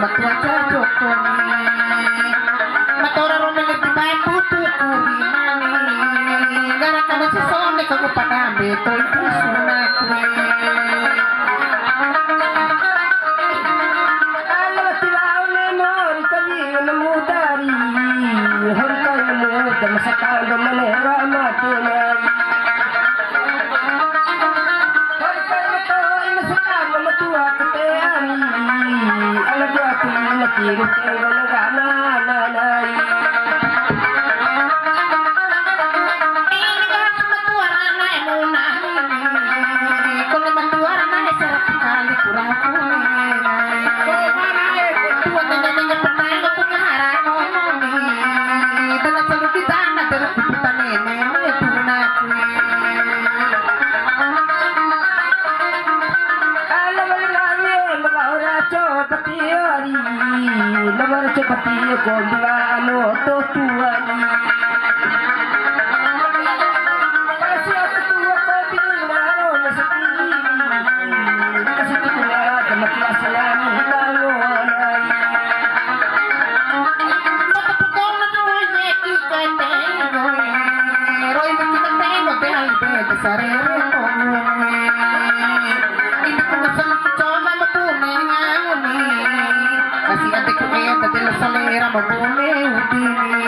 matua jokoni matora romele di bai putu kurimani gara kana sesone kagu padambe to itu sunakwe ala tilaune mori kali namudari harkai mo damasakal mane ramatunai Kiri tengok negara nanai. Ini kan matuara naik munah. Kalau matuara naik sekali kurang kulai. Tuan nenek petang punya harapan. Dan selalu di tanah terus kita nenek punah. Kalau berlari mengawal coba tiari. Nomor seperti kombano to tuani kasih aku tua kopi naro seperti kasih tua demak asalani bangunan mata pukau na tuai neki kantengo roi kita tengo te albe besare ini kumasan coba mapune ngani kasih adik ku eta de la salera mapune udini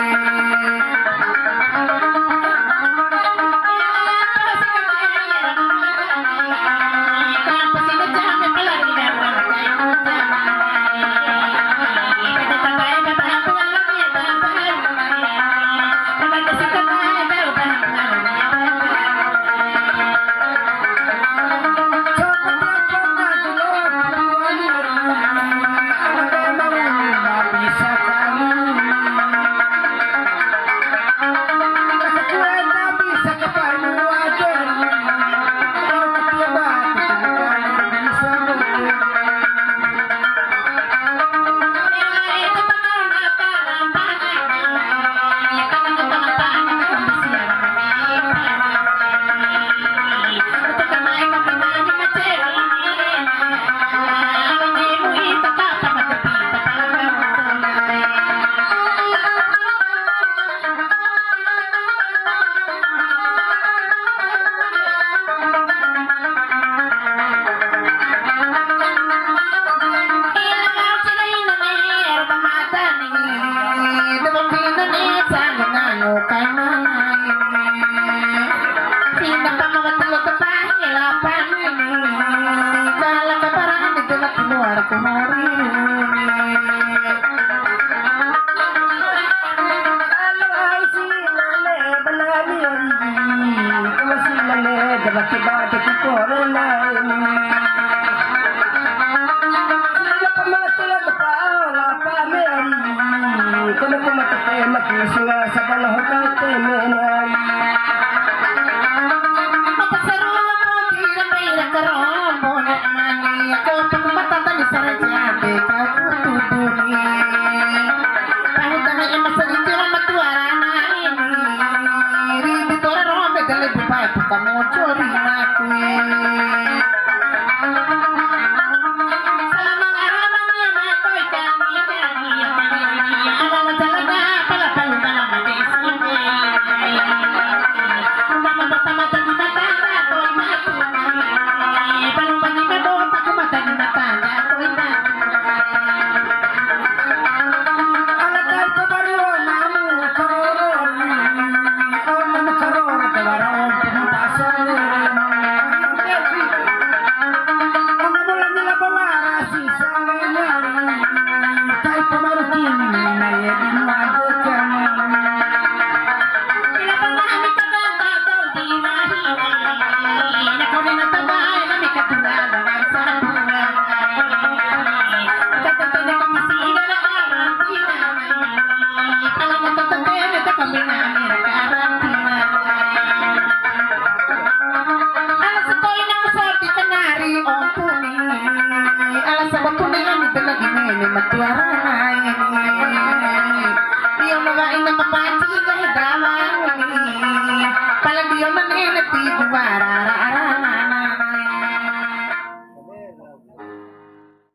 Para